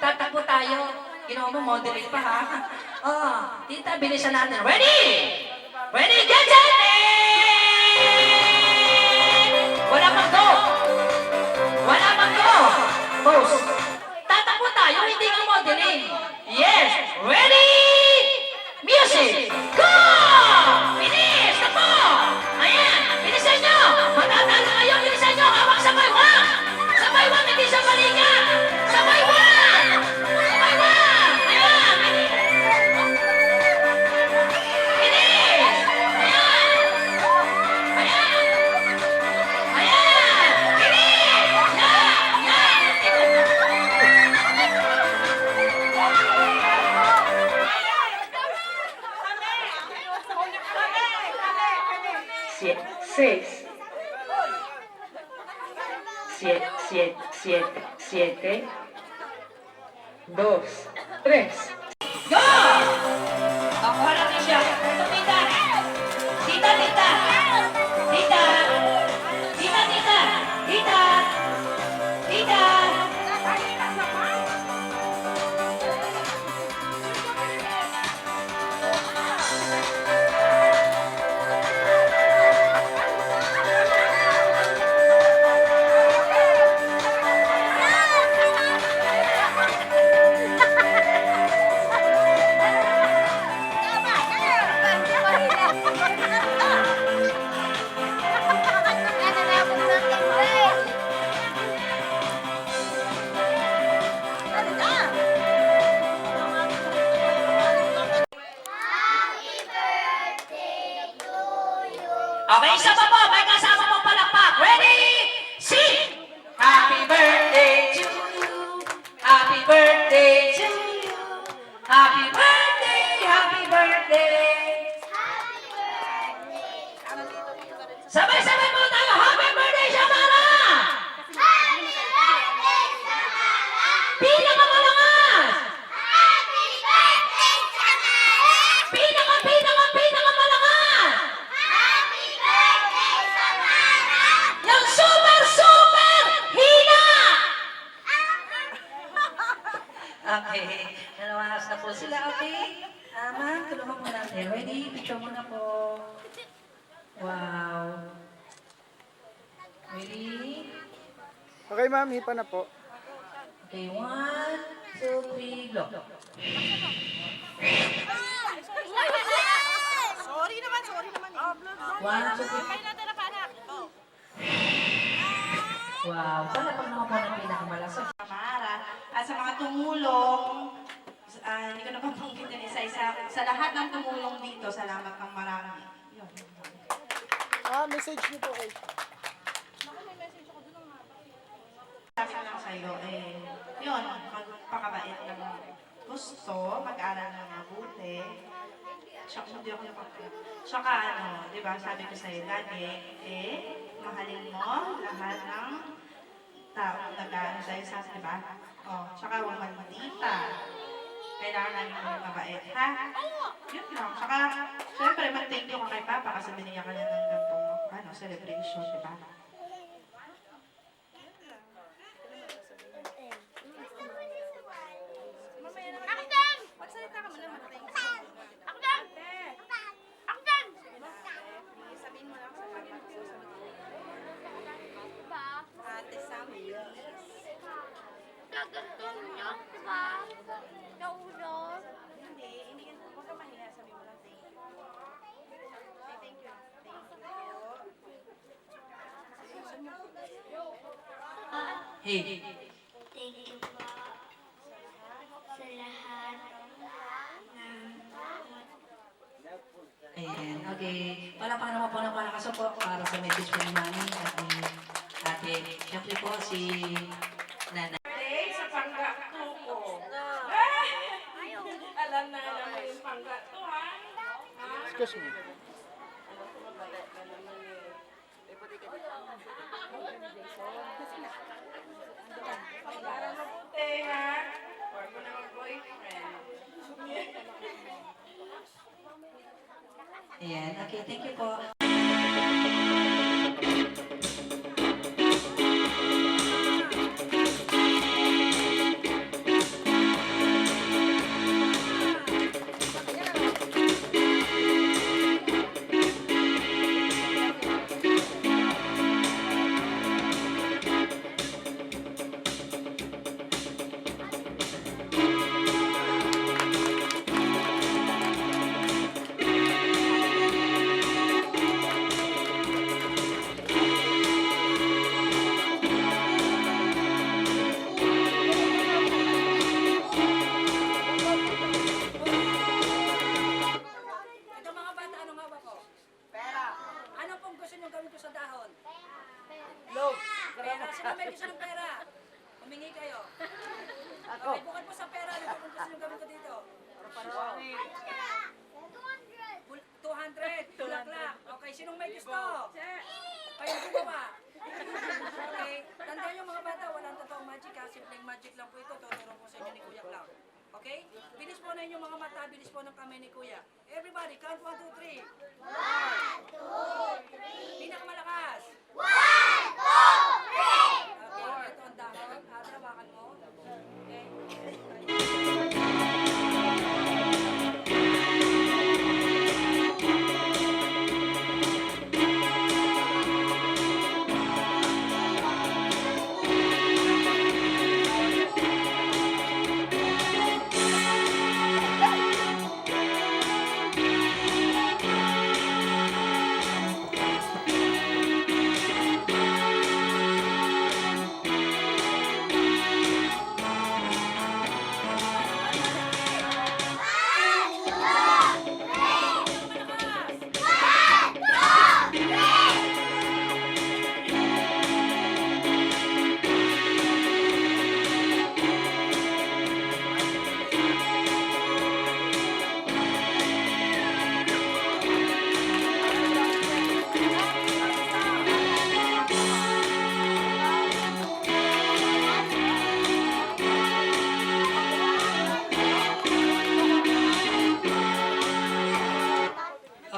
tatakbo tayo. Ginawa mo, moderate pa ha. Oh, tita, bilisan natin. Ready? Ready, get set! Wala pang go! Wala pang go! Pose. Tatakbo tayo, hindi ka modeling. Yes! Ready? Music! Go! Finish! Tapo! Ayan! Bilisan nyo! Matatalo kayo! Bilisan nyo! Hawak sabay! Wang! Sabay wang! Hindi sa balikan! Sabay wang! Sabay wang! Ayan! Finish! Ayan! Ayan! Ayan! Finish! Yan! Yan! Seis. Siete. 2, 3. Go! Nakuha natin siya. Ito, tita. Tita, tita. Tita. Tita, tita. Tita. Tita. Okay, isa pa po. May kasama po palakpak. Ready? Sing! Happy birthday to you. Happy birthday to you. Happy birthday, happy birthday. Sabay-sabay po tayo. Happy birthday, Shamara! Happy birthday, Samara! Pinakamalakas! Happy birthday, Samara! Pinakamalakas! Happy birthday, Samara! Yung super hina! Okay, nalawanas na po sila, okay? Ma'am, tulungan po natin. Ready? Picture muna po. Wow. Ready? Okay, ma'am. Hipa na po. Okay, 1, 2, 3, go. Sorry naman. 1, 2, 3. Kain natin na panak. Wow. Sana pag naman po ng pinakamalasas. Samara, at sa mga tumulong, hindi ko napapanggit din isa-isa. Sa lahat ng tumulong dito, salamat ng marami. Yun. Message niyo po kayo. Sabi ko lang sa'yo, yun, magpakabait ng gusto, mag-aral ng mabuti. Tsaka, hindi ako napapagod. Tsaka di ba, sabi ko sa'yo lagi, mahalin mo lahat ng taong nag-aano sa'yo sa, di ba? Tsaka huwag magmatita. Kailangan namin maging mabait, ha? Yun lang. Tsaka, syempre, mag-thank you ka kay Papa kasi binigyan ka na ng gantong, celebration, di ba? Magsalita ka muna, mag-thank you. Sabihin mo lang sa Papa. Ate Sam, please. Gagantong niya, diba? Naulo. Hindi ka, huwag ka mahiya, sabihin mo lang thank you. Say thank you. Hey. Thank you po sa lahat ng Ayan, okay. Wala pa naman po ng palakaso po para sa message po ni Mami at ni Ate. Siyempre po si Nana. Sa panggato ko. Alam na mo yung panggato, ha? Excuse me. Pag-aaral mabuti, ha? Huwag mo na mag-boyfriend. Ayan, okay, thank you po. bukod po sa pera, ano po gusto nyo gawin ko dito? 200, bulaklak. Okay, sinong may gusto? Kayo gumawa. Okay, tandaan nyo mga bata, walang totoong magic ha. Simpleng magic lang po ito. Tuturo po sa inyo ni Kuya Clown. Okay? Bilis po na inyong mga mata, bilis po ng kamay ni Kuya. Everybody, count 1, 2, 3. 1, 2, 3. Pinakamalakas. 1, 2, 3. Okay, ito ang dahon. Abra, bakal mo. Okay.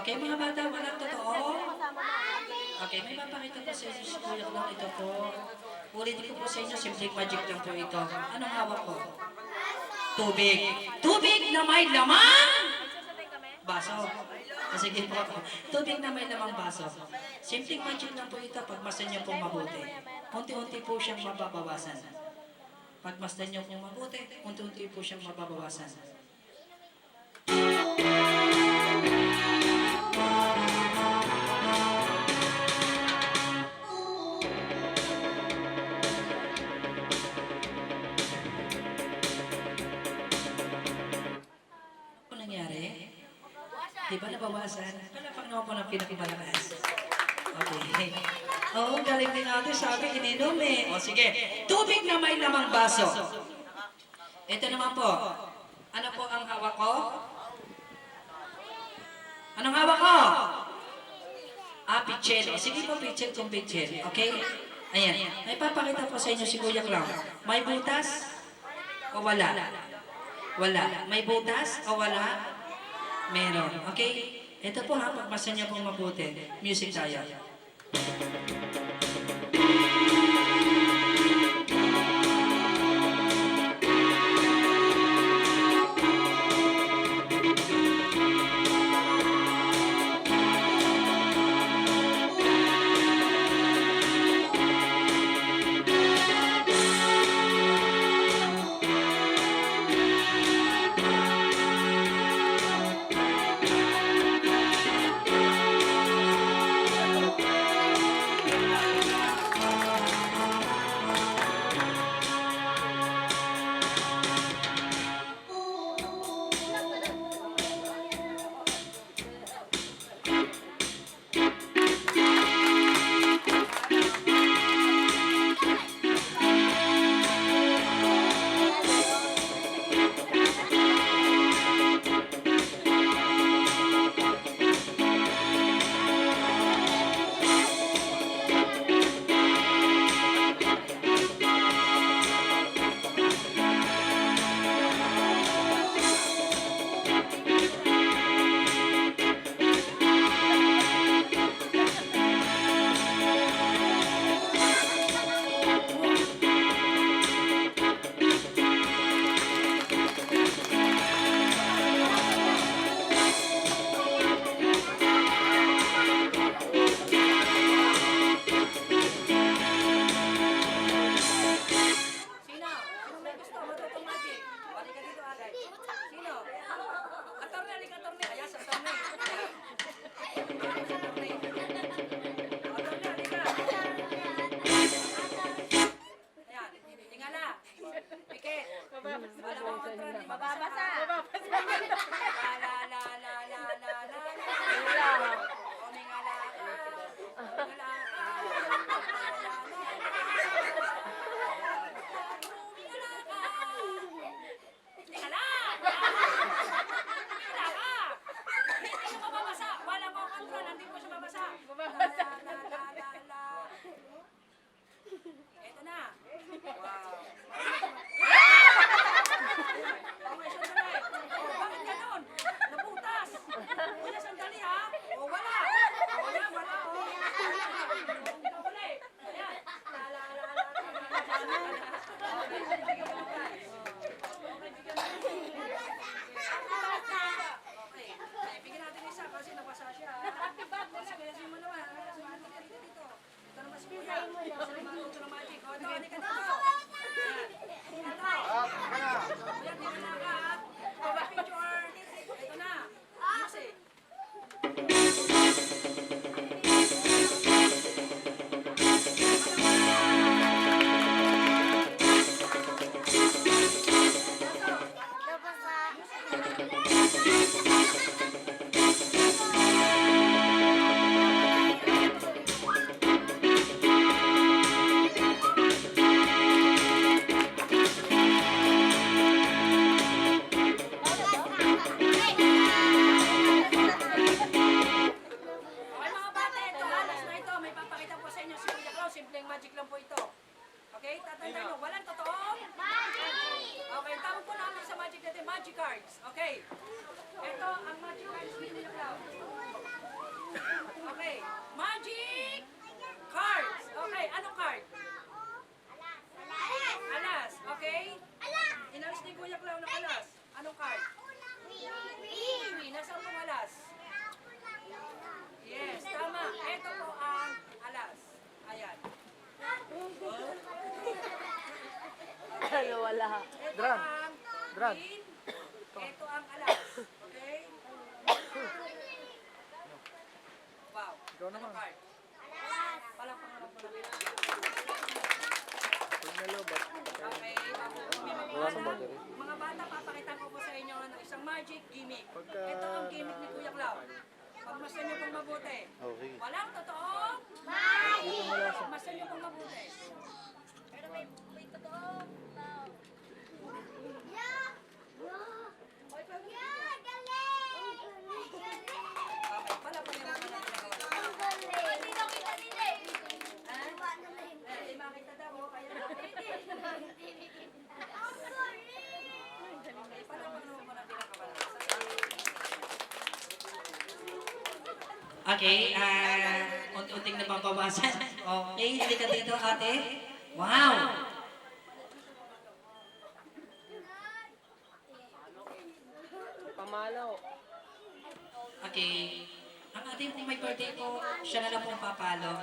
Okay, mga bata, walang totoo? Okay, may papakita po sa inyo si Kuya Clown. Ito po. Ulitin ko po sa inyo, simple magic lang po ito. Anong hawak ko? Tubig. Tubig na may lamang! Baso. Sige po ako. Tubig na may lamang baso. Simple magic lang po ito. Pagmasdan niyo pong mabuti. Unti-unti po siyang mababawasan. Pagmasdan niyo pong mabuti, unti-unti po siyang mababawasan. Ano nangyari? Di ba nabawasan? Palapak naman po ng pinakamalakas. Okay. Oo, galing din natin. Sabi, ininom eh. O sige, tubig na may lamang baso. Ito naman po. Ano po ang hawak ko? Anong hawak ko? Pichel. O sige po, pichel kung pichel. Okay? Ayan. May papakita po sa inyo si Kuya Clown. May butas o wala? Wala. May butas o wala? Meron. Okay? Ito po ha, pagmasan niyo pong mabuti. Music tayo. sa magic natin, magic cards. Okay. Ito ang magic cards ni Kuya Cloud. Okay. Magic cards. Okay, anong card? Alas. Okay? Inalis ni Kuya Cloud ng alas. Anong card? Kiwi. Nasaan pong alas? Yes, tama. Ito po ang alas. Ayan. Wala. Ito Drag. ang Drag. queen. Ito ang alas. Okay? Wow. Ikaw naman. Anong card? Palakpakan lang po namin. Pag nalobat. Okay. Wala sa battery. Mga bata, papakita ko po sa inyo ng isang magic gimmick. Pagka- Ito ang gimmick ni Kuya Cloud. Pagmasdan niyo pong mabuti. Okay. Walang totoong Dito mo lang sa... pagmasdan niyo pong mabuti. Pero may totoo. Okay, palakpakan lang po namin. Di makita daw, kaya palakpakan naman po natin ang kabalan. Okay, unti-unting nababawasan. Okay, halika dito ate. Wow! Okay, ang ating pong may birthday po, siya na lang pong papalo.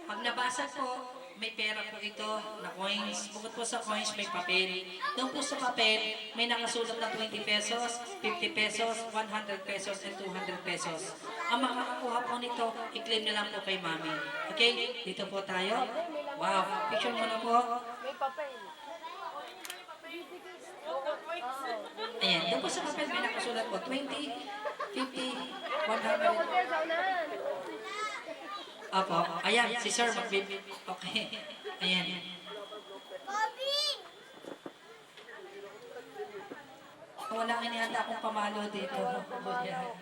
Pag nabasa po, may pera po ito na coins. Bukod po sa coins, may papel. Doon po sa papel, may nakasulat na 20 pesos, 50 pesos, 100 pesos, and 200 pesos. Ang makakakuha po nito, i-claim na lang po kay mami. Okay, dito po tayo. Wow, picture mo na po. Ayan, doon po sa papel, may nakasulat po 20, 50, 100. Opo, ayan, si Sir magbib. Okay, ayan. Wala nga nihanda akong pamalo dito. Ayan.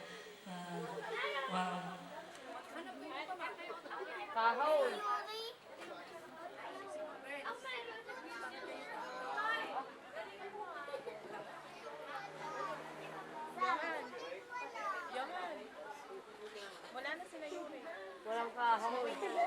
Wow. Walang kahoy.